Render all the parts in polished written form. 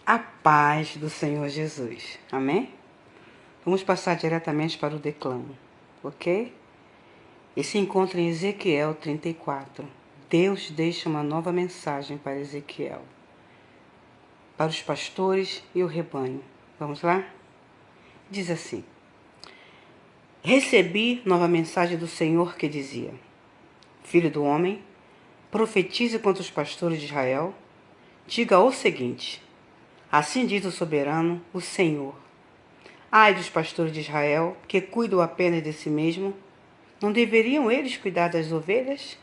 A paz do Senhor Jesus. Amém? Vamos passar diretamente para o declamo, ok? Esse encontro em Ezequiel 34. Deus deixa uma nova mensagem para Ezequiel, para os pastores e o rebanho. Vamos lá? Diz assim: Recebi nova mensagem do Senhor que dizia: Filho do homem, profetize contra os pastores de Israel. Diga o seguinte: assim diz o soberano, o Senhor. Ai dos pastores de Israel, que cuidam apenas de si mesmo. Não deveriam eles cuidar das ovelhas?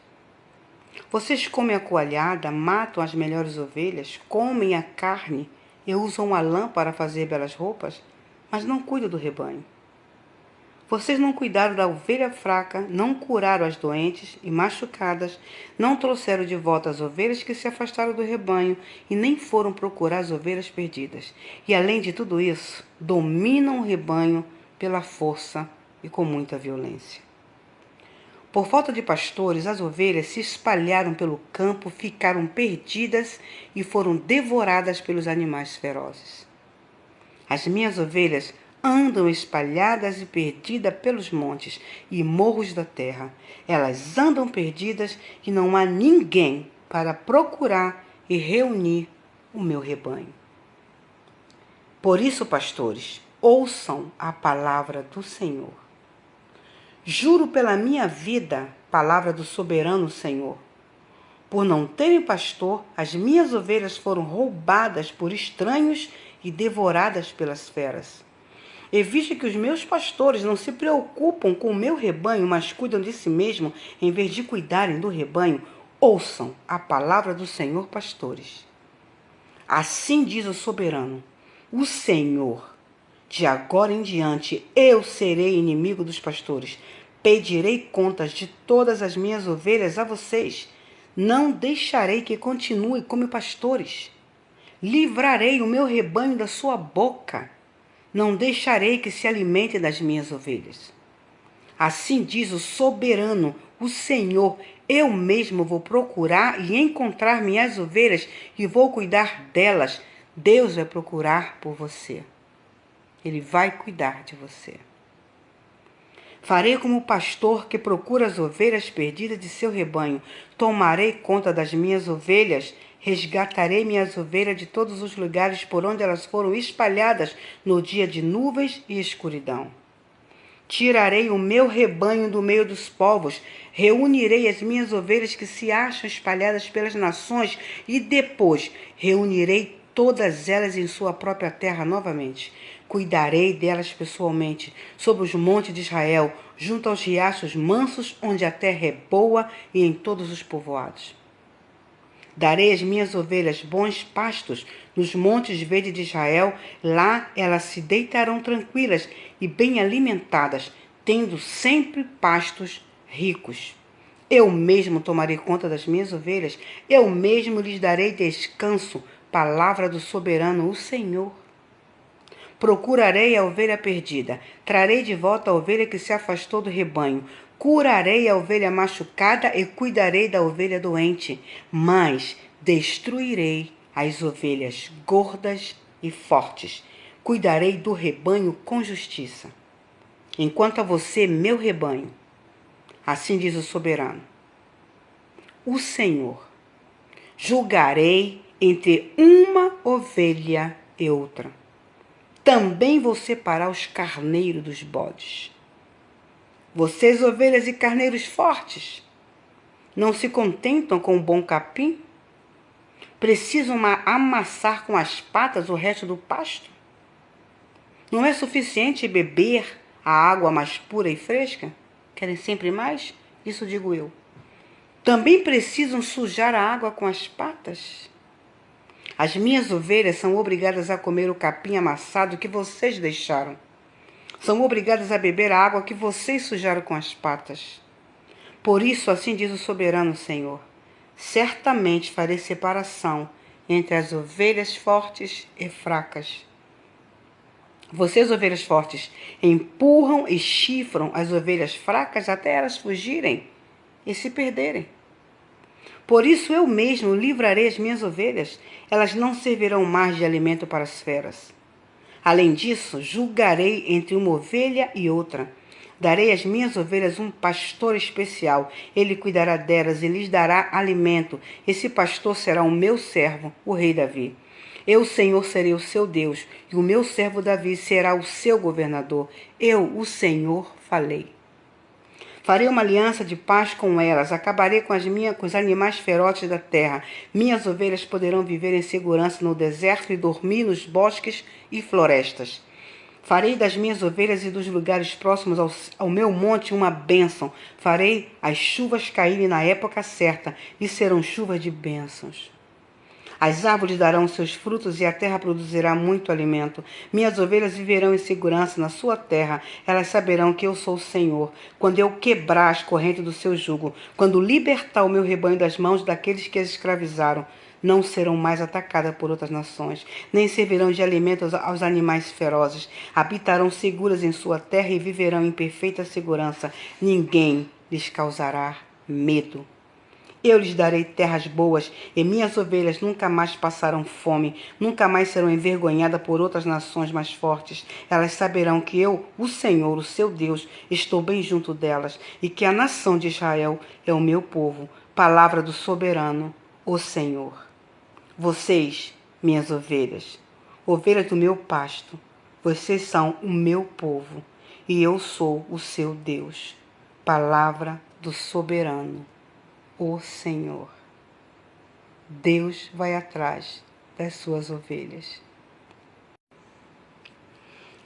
Vocês comem a coalhada, matam as melhores ovelhas, comem a carne e usam a lã para fazer belas roupas, mas não cuidam do rebanho. Vocês não cuidaram da ovelha fraca, não curaram as doentes e machucadas, não trouxeram de volta as ovelhas que se afastaram do rebanho e nem foram procurar as ovelhas perdidas. E além de tudo isso, dominam o rebanho pela força e com muita violência. Por falta de pastores, as ovelhas se espalharam pelo campo, ficaram perdidas e foram devoradas pelos animais ferozes. As minhas ovelhas andam espalhadas e perdidas pelos montes e morros da terra. Elas andam perdidas e não há ninguém para procurar e reunir o meu rebanho. Por isso, pastores, ouçam a palavra do Senhor. Juro pela minha vida, palavra do soberano Senhor. Por não terem pastor, as minhas ovelhas foram roubadas por estranhos e devoradas pelas feras. E visto que os meus pastores não se preocupam com o meu rebanho, mas cuidam de si mesmo, em vez de cuidarem do rebanho, ouçam a palavra do Senhor, pastores. Assim diz o soberano, o Senhor. De agora em diante, eu serei inimigo dos pastores. Pedirei contas de todas as minhas ovelhas a vocês. Não deixarei que continue como pastores. Livrarei o meu rebanho da sua boca. Não deixarei que se alimente das minhas ovelhas. Assim diz o soberano, o Senhor, eu mesmo vou procurar e encontrar minhas ovelhas e vou cuidar delas. Deus vai procurar por você. Ele vai cuidar de você. Farei como o pastor que procura as ovelhas perdidas de seu rebanho. Tomarei conta das minhas ovelhas. Resgatarei minhas ovelhas de todos os lugares por onde elas foram espalhadas no dia de nuvens e escuridão. Tirarei o meu rebanho do meio dos povos. Reunirei as minhas ovelhas que se acham espalhadas pelas nações e depois reunirei todas elas em sua própria terra novamente. Cuidarei delas pessoalmente, sobre os montes de Israel, junto aos riachos mansos, onde a terra é boa, e em todos os povoados. Darei às minhas ovelhas bons pastos nos montes verdes de Israel, lá elas se deitarão tranquilas e bem alimentadas, tendo sempre pastos ricos. Eu mesmo tomarei conta das minhas ovelhas, eu mesmo lhes darei descanso, palavra do soberano, o Senhor. Procurarei a ovelha perdida, trarei de volta a ovelha que se afastou do rebanho, curarei a ovelha machucada e cuidarei da ovelha doente, mas destruirei as ovelhas gordas e fortes, cuidarei do rebanho com justiça. Enquanto a você, meu rebanho, assim diz o soberano, o Senhor, julgarei entre uma ovelha e outra. Também vou separar os carneiros dos bodes. Vocês, ovelhas e carneiros fortes, não se contentam com um bom capim? Precisam amassar com as patas o resto do pasto? Não é suficiente beber a água mais pura e fresca? Querem sempre mais? Isso digo eu. Também precisam sujar a água com as patas? As minhas ovelhas são obrigadas a comer o capim amassado que vocês deixaram. São obrigadas a beber a água que vocês sujaram com as patas. Por isso, assim diz o soberano Senhor, certamente farei separação entre as ovelhas fortes e fracas. Vocês, ovelhas fortes, empurram e chifram as ovelhas fracas até elas fugirem e se perderem. Por isso eu mesmo livrarei as minhas ovelhas. Elas não servirão mais de alimento para as feras. Além disso, julgarei entre uma ovelha e outra. Darei às minhas ovelhas um pastor especial. Ele cuidará delas e lhes dará alimento. Esse pastor será o meu servo, o rei Davi. Eu, Senhor, serei o seu Deus, e o meu servo Davi será o seu governador. Eu, o Senhor, falei. Farei uma aliança de paz com elas, acabarei com os animais ferozes da terra. Minhas ovelhas poderão viver em segurança no deserto e dormir nos bosques e florestas. Farei das minhas ovelhas e dos lugares próximos ao meu monte uma bênção. Farei as chuvas caírem na época certa, e serão chuvas de bênçãos. As árvores darão seus frutos e a terra produzirá muito alimento. Minhas ovelhas viverão em segurança na sua terra. Elas saberão que eu sou o Senhor, quando eu quebrar as correntes do seu jugo, quando libertar o meu rebanho das mãos daqueles que as escravizaram. Não serão mais atacadas por outras nações, nem servirão de alimento aos animais ferozes. Habitarão seguras em sua terra e viverão em perfeita segurança. Ninguém lhes causará medo. Eu lhes darei terras boas, e minhas ovelhas nunca mais passarão fome, nunca mais serão envergonhadas por outras nações mais fortes. Elas saberão que eu, o Senhor, o seu Deus, estou bem junto delas, e que a nação de Israel é o meu povo. Palavra do soberano, o Senhor. Vocês, minhas ovelhas, ovelhas do meu pasto, vocês são o meu povo, e eu sou o seu Deus. Palavra do soberano, o Senhor. Deus vai atrás das suas ovelhas.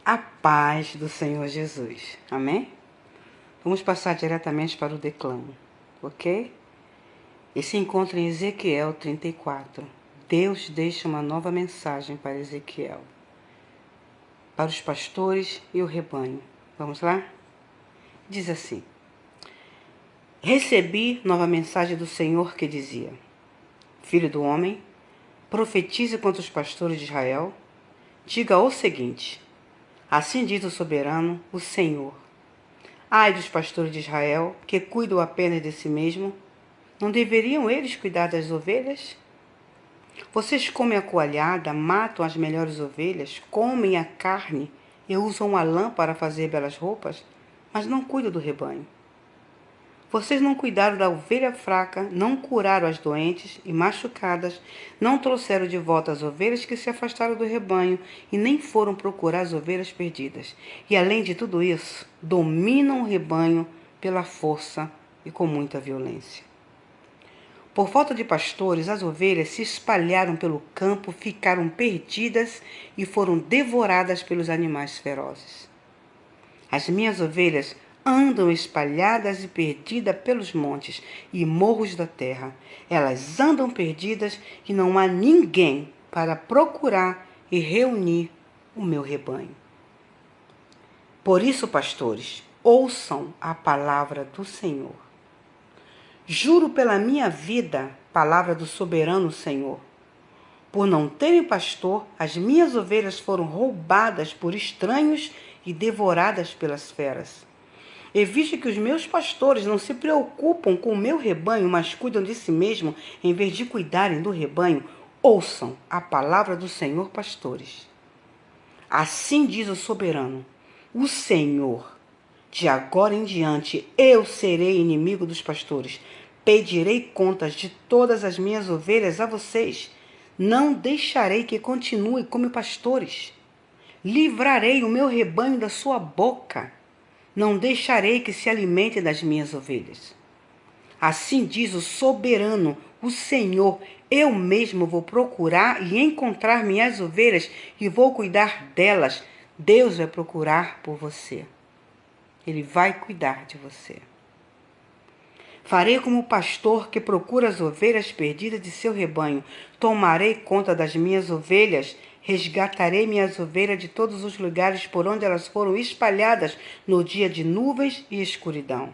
A paz do Senhor Jesus. Amém? Vamos passar diretamente para o declamo, ok? Esse encontro em Ezequiel 34. Deus deixa uma nova mensagem para Ezequiel, para os pastores e o rebanho. Vamos lá? Diz assim: Recebi nova mensagem do Senhor que dizia: Filho do homem, profetize contra os pastores de Israel. Diga o seguinte: Assim diz o soberano, o Senhor. Ai dos pastores de Israel, que cuidam apenas de si mesmo. Não deveriam eles cuidar das ovelhas? Vocês comem a coalhada, matam as melhores ovelhas, comem a carne e usam a lã para fazer belas roupas, mas não cuidam do rebanho. Vocês não cuidaram da ovelha fraca, não curaram as doentes e machucadas, não trouxeram de volta as ovelhas que se afastaram do rebanho e nem foram procurar as ovelhas perdidas. E além de tudo isso, dominam o rebanho pela força e com muita violência. Por falta de pastores, as ovelhas se espalharam pelo campo, ficaram perdidas e foram devoradas pelos animais ferozes. As minhas ovelhas andam espalhadas e perdidas pelos montes e morros da terra. Elas andam perdidas e não há ninguém para procurar e reunir o meu rebanho. Por isso, pastores, ouçam a palavra do Senhor. Juro pela minha vida, palavra do soberano Senhor. Por não terem pastor, as minhas ovelhas foram roubadas por estranhos e devoradas pelas feras. E visto que os meus pastores não se preocupam com o meu rebanho, mas cuidam de si mesmo, em vez de cuidarem do rebanho, ouçam a palavra do Senhor, pastores. Assim diz o soberano, o Senhor. De agora em diante, eu serei inimigo dos pastores. Pedirei contas de todas as minhas ovelhas a vocês. Não deixarei que continue como pastores. Livrarei o meu rebanho da sua boca. Não deixarei que se alimente das minhas ovelhas. Assim diz o soberano, o Senhor. Eu mesmo vou procurar e encontrar minhas ovelhas e vou cuidar delas. Deus vai procurar por você. Ele vai cuidar de você. Farei como o pastor que procura as ovelhas perdidas de seu rebanho. Tomarei conta das minhas ovelhas. Resgatarei minhas ovelhas de todos os lugares por onde elas foram espalhadas no dia de nuvens e escuridão.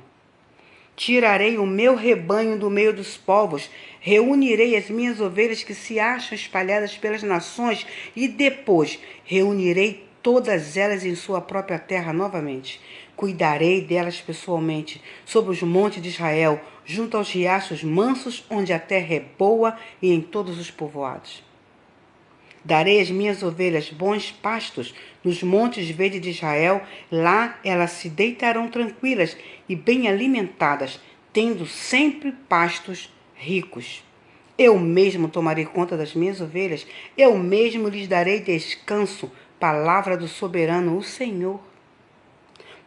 Tirarei o meu rebanho do meio dos povos. Reunirei as minhas ovelhas que se acham espalhadas pelas nações e depois reunirei todas elas em sua própria terra novamente. Cuidarei delas pessoalmente, sobre os montes de Israel, junto aos riachos mansos, onde a terra é boa, e em todos os povoados. Darei às minhas ovelhas bons pastos nos montes verdes de Israel, lá elas se deitarão tranquilas e bem alimentadas, tendo sempre pastos ricos. Eu mesmo tomarei conta das minhas ovelhas, eu mesmo lhes darei descanso, palavra do soberano, o Senhor.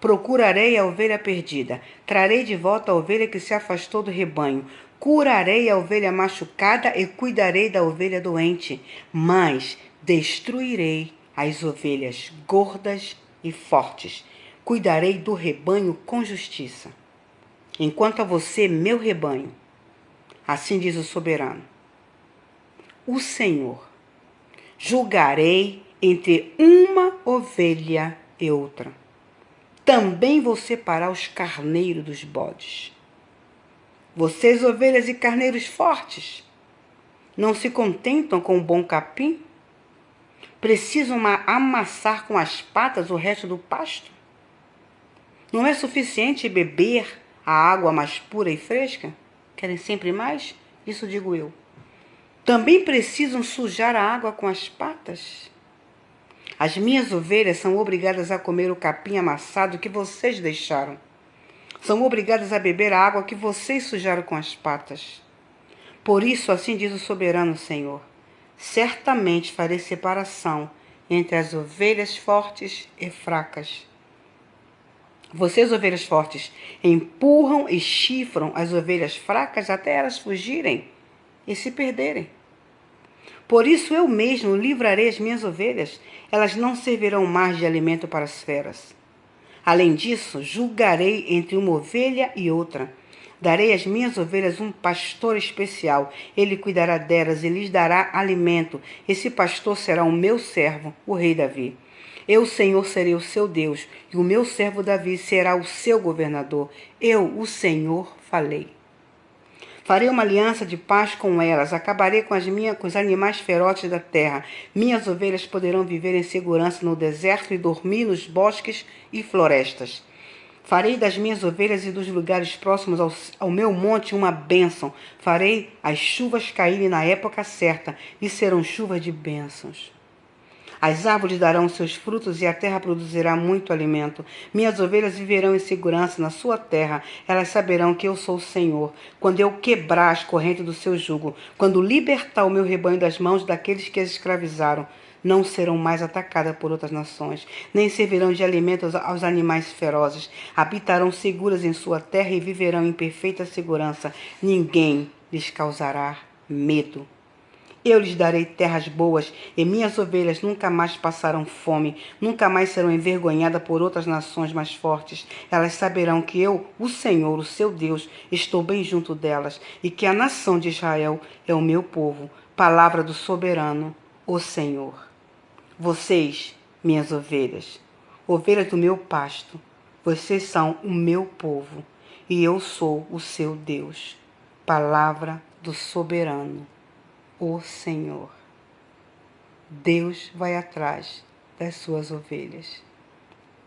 Procurarei a ovelha perdida, trarei de volta a ovelha que se afastou do rebanho, curarei a ovelha machucada e cuidarei da ovelha doente, mas destruirei as ovelhas gordas e fortes. Cuidarei do rebanho com justiça. Enquanto a você, meu rebanho, assim diz o soberano, o Senhor, julgarei entre uma ovelha e outra. Também vou separar os carneiros dos bodes. Vocês, ovelhas e carneiros fortes, não se contentam com um bom capim? Precisam amassar com as patas o resto do pasto? Não é suficiente beber a água mais pura e fresca? Querem sempre mais? Isso digo eu. Também precisam sujar a água com as patas? As minhas ovelhas são obrigadas a comer o capim amassado que vocês deixaram. São obrigadas a beber a água que vocês sujaram com as patas. Por isso, assim diz o soberano Senhor, certamente farei separação entre as ovelhas fortes e fracas. Vocês, ovelhas fortes, empurram e chifram as ovelhas fracas até elas fugirem e se perderem. Por isso eu mesmo livrarei as minhas ovelhas, elas não servirão mais de alimento para as feras. Além disso, julgarei entre uma ovelha e outra. Darei às minhas ovelhas um pastor especial. Ele cuidará delas e lhes dará alimento. Esse pastor será o meu servo, o rei Davi. Eu, Senhor, serei o seu Deus, e o meu servo Davi será o seu governador. Eu, o Senhor, falei. Farei uma aliança de paz com elas, acabarei com os animais ferozes da terra. Minhas ovelhas poderão viver em segurança no deserto e dormir nos bosques e florestas. Farei das minhas ovelhas e dos lugares próximos ao meu monte uma bênção. Farei as chuvas caírem na época certa, e serão chuvas de bênçãos. As árvores darão seus frutos e a terra produzirá muito alimento. Minhas ovelhas viverão em segurança na sua terra. Elas saberão que eu sou o Senhor, quando eu quebrar as correntes do seu jugo, quando libertar o meu rebanho das mãos daqueles que as escravizaram. Não serão mais atacadas por outras nações, nem servirão de alimento aos animais ferozes. Habitarão seguras em sua terra e viverão em perfeita segurança. Ninguém lhes causará medo. Eu lhes darei terras boas, e minhas ovelhas nunca mais passarão fome, nunca mais serão envergonhadas por outras nações mais fortes. Elas saberão que eu, o Senhor, o seu Deus, estou bem junto delas, e que a nação de Israel é o meu povo. Palavra do soberano, o Senhor. Vocês, minhas ovelhas, ovelhas do meu pasto, vocês são o meu povo, e eu sou o seu Deus. Palavra do soberano, o Senhor. Deus vai atrás das suas ovelhas.